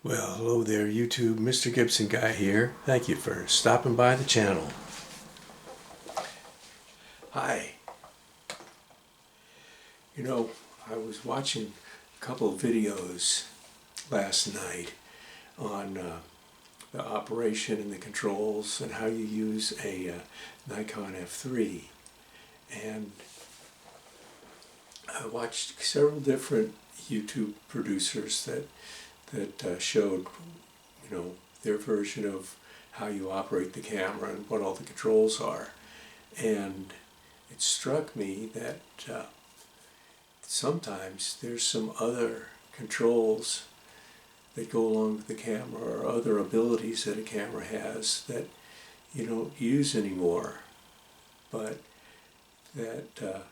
Well, hello there, YouTube. Mr. Gibson Guy here. Thank you for stopping by the channel. Hi. You know, I was watching a couple of videos last night on the operation and the controls and how you use a Nikon F3. And I watched several different YouTube producers that showed, their version of how you operate the camera and what all the controls are. And it struck me that sometimes there's some other controls that go along with the camera or other abilities that a camera has that you don't use anymore, but that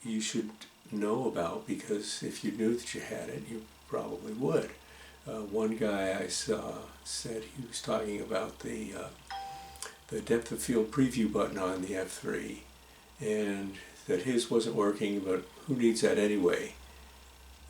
you should know about, because if you knew that you had it, you probably would. One guy I saw said he was talking about the depth of field preview button on the F3, and that his wasn't working, but who needs that anyway?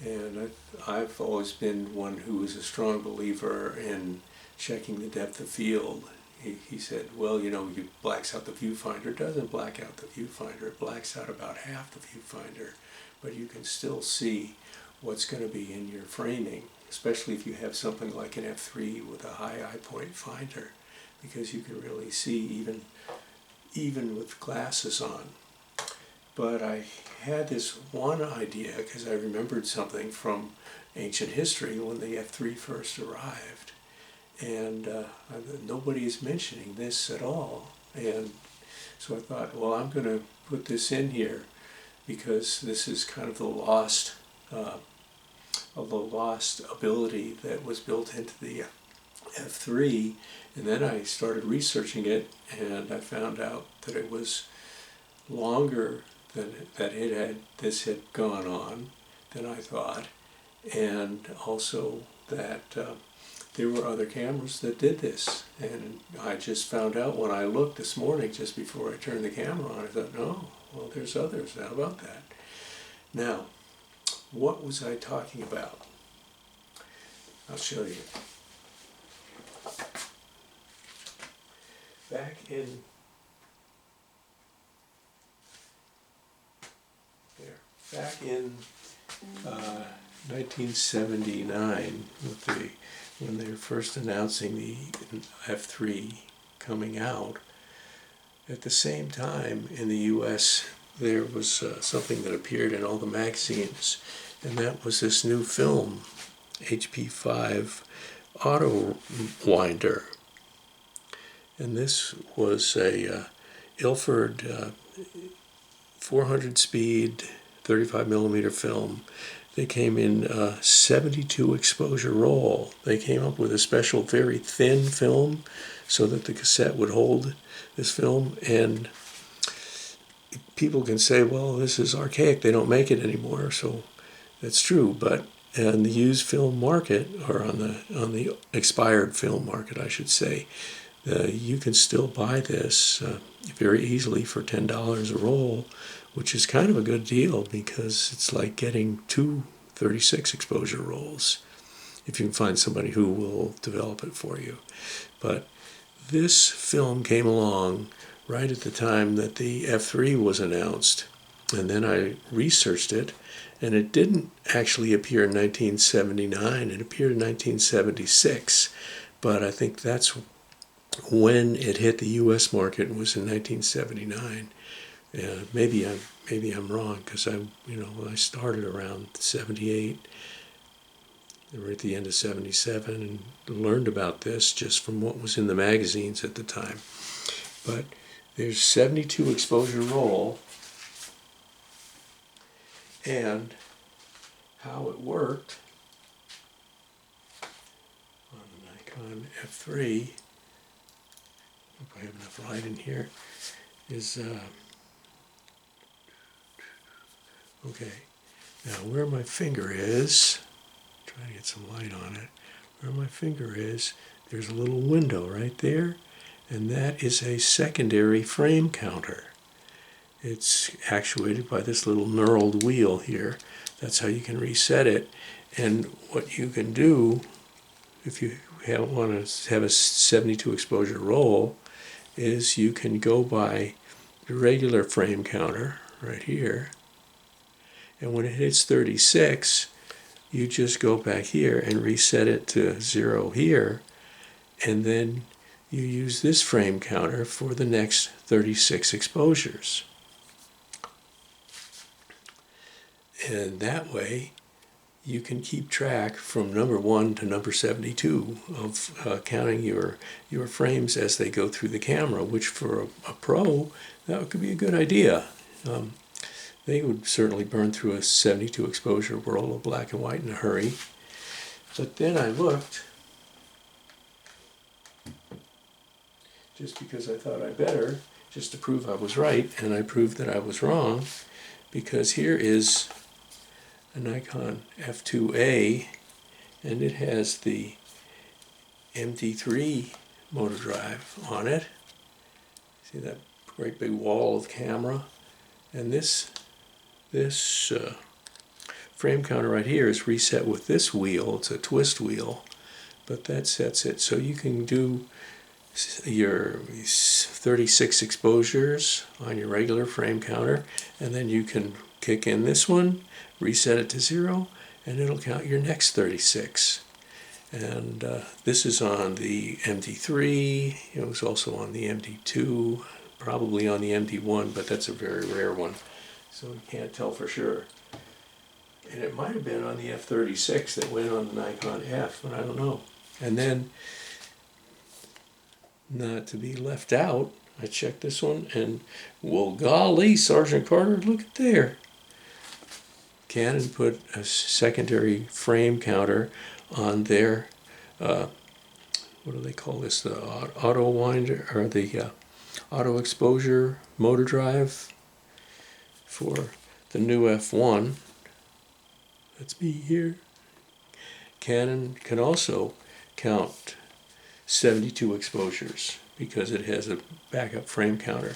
And I've always been one who was a strong believer in checking the depth of field. He said, well, it blacks out the viewfinder. It doesn't black out the viewfinder. It blacks out about half the viewfinder, but you can still see what's going to be in your framing, especially if you have something like an F3 with a high eye point finder, because you can really see even with glasses on. But I had this one idea because I remembered something from ancient history when the F3 first arrived, and nobody is mentioning this at all. And so I thought, well, I'm going to put this in here because this is kind of the lost ability that was built into the F3. And then I started researching it, and I found out that it was longer than this had gone on than I thought, and also that there were other cameras that did this. And I just found out when I looked this morning, just before I turned the camera on. I thought, no, well, there's others. How about that? Now, what was I talking about? I'll show you. Back in 1979, when they were first announcing the F3 coming out, at the same time in the U.S. there was something that appeared in all the magazines, and that was this new film, HP5 Autowinder. And this was a Ilford 400 speed 35 millimeter film. They came in 72 exposure roll. They came up with a special very thin film so that the cassette would hold this film. And people can say, well, this is archaic, they don't make it anymore. So that's true, but in the used film market, or on the expired film market, I should say, you can still buy this very easily for $10 a roll, which is kind of a good deal because it's like getting two 36 exposure rolls if you can find somebody who will develop it for you. But this film came along right at the time that the F3 was announced, and then I researched it, and it didn't actually appear in 1979. It appeared in 1976, but I think that's when it hit the U.S. market. Was in 1979. Maybe I'm wrong, because when I started around 78, we were at the end of 77, and learned about this just from what was in the magazines at the time. But there's 72 exposure roll, and how it worked on the Nikon F3, hope I have enough light in here, is okay. Now where my finger is, try to get some light on it, where my finger is, there's a little window right there, and that is a secondary frame counter. It's actuated by this little knurled wheel here. That's how you can reset it. And what you can do, if you want to have a 72 exposure roll, is you can go by the regular frame counter right here, and when it hits 36, you just go back here and reset it to 0 here, and then you use this frame counter for the next 36 exposures. And that way you can keep track from number 1 to number 72 of counting your frames as they go through the camera, which for a pro, that could be a good idea. They would certainly burn through a 72 exposure roll of black and white in a hurry. But then I looked, just because I thought I better, just to prove I was right, and I proved that I was wrong, because here is a Nikon F2A, and it has the MD3 motor drive on it. See that great big wall of camera? And this frame counter right here is reset with this wheel. It's a twist wheel, but that sets it so you can do your 36 exposures on your regular frame counter, and then you can kick in this one, reset it to 0, and it'll count your next 36. And this is on the MD3. It was also on the MD2, probably on the MD1, but that's a very rare one, so you can't tell for sure. And it might have been on the F36 that went on the Nikon F, but I don't know. And then, not to be left out, I checked this one, and well, golly, Sergeant Carter, look at there. Canon put a secondary frame counter on their, what do they call this, the Autowinder, or the auto exposure motor drive for the new F1. That's me here. Canon can also count 72 exposures because it has a backup frame counter.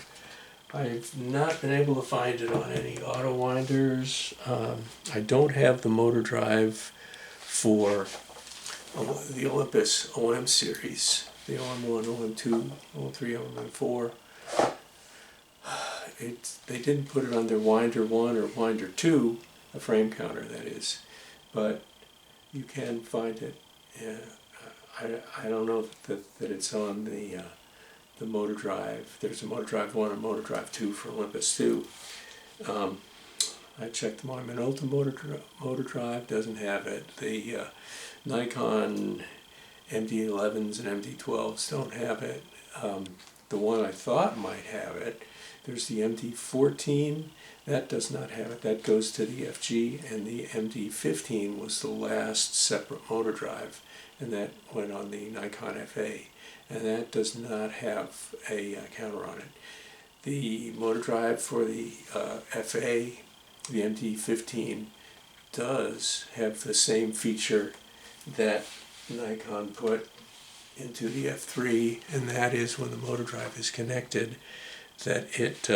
I've not been able to find it on any Autowinders. I don't have the motor drive for the Olympus OM series, the OM1, OM2, OM3, OM4. They didn't put it on their Winder 1 or Winder 2, a frame counter that is, but you can find it. I don't know that it's on the motor drive. There's a motor drive 1 and motor drive 2 for Olympus too. I checked the Minolta motor drive, doesn't have it. The Nikon MD11s and MD12s don't have it. The one I thought might have it, there's the MD14, that does not have it. That goes to the FG, and the MD15 was the last separate motor drive, and that went on the Nikon FA, and that does not have a counter on it. The motor drive for the FA, the MD15, does have the same feature that Nikon put into the F3, and that is when the motor drive is connected, that it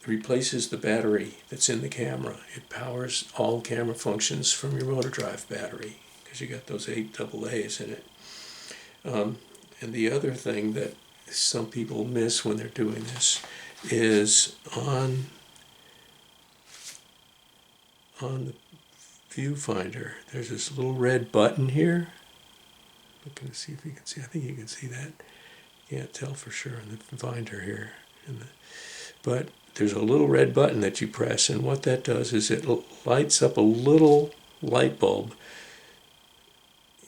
replaces the battery that's in the camera. It powers all camera functions from your motor drive battery, because you got those 8 AA's in it. And the other thing that some people miss when they're doing this is on the viewfinder, there's this little red button here. Look and see if you can see. I think you can see that. Can't tell for sure in the finder here. But there's a little red button that you press, and what that does is it lights up a little light bulb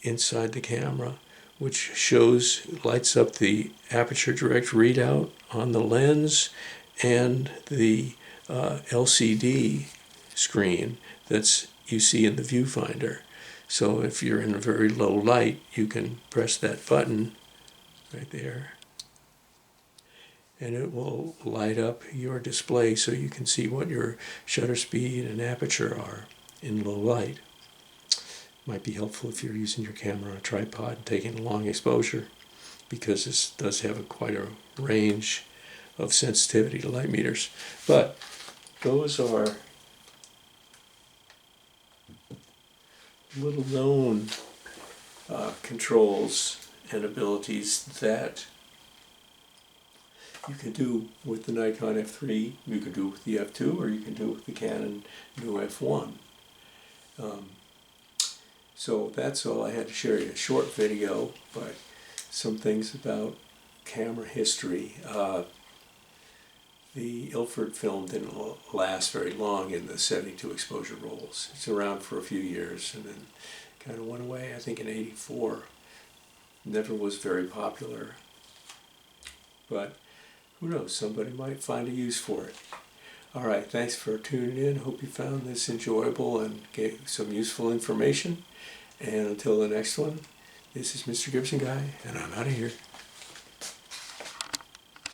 inside the camera, which lights up the aperture direct readout on the lens and the LCD screen that's you see in the viewfinder. So if you're in a very low light, you can press that button right there, and it will light up your display so you can see what your shutter speed and aperture are in low light. Might be helpful if you're using your camera on a tripod and taking a long exposure, because this does have quite a range of sensitivity to light meters. But those are little known controls and abilities that you can do with the Nikon F3, you can do it with the F2, or you can do it with the Canon new F1. So that's all I had to share you. A short video, but some things about camera history. The Ilford film didn't last very long in the 72 exposure rolls. It's around for a few years and then kind of went away, I think in '84. Never was very popular. But who knows, somebody might find a use for it. All right, thanks for tuning in. Hope you found this enjoyable and gave some useful information. And until the next one, this is Mr. Gibson Guy, and I'm out of here.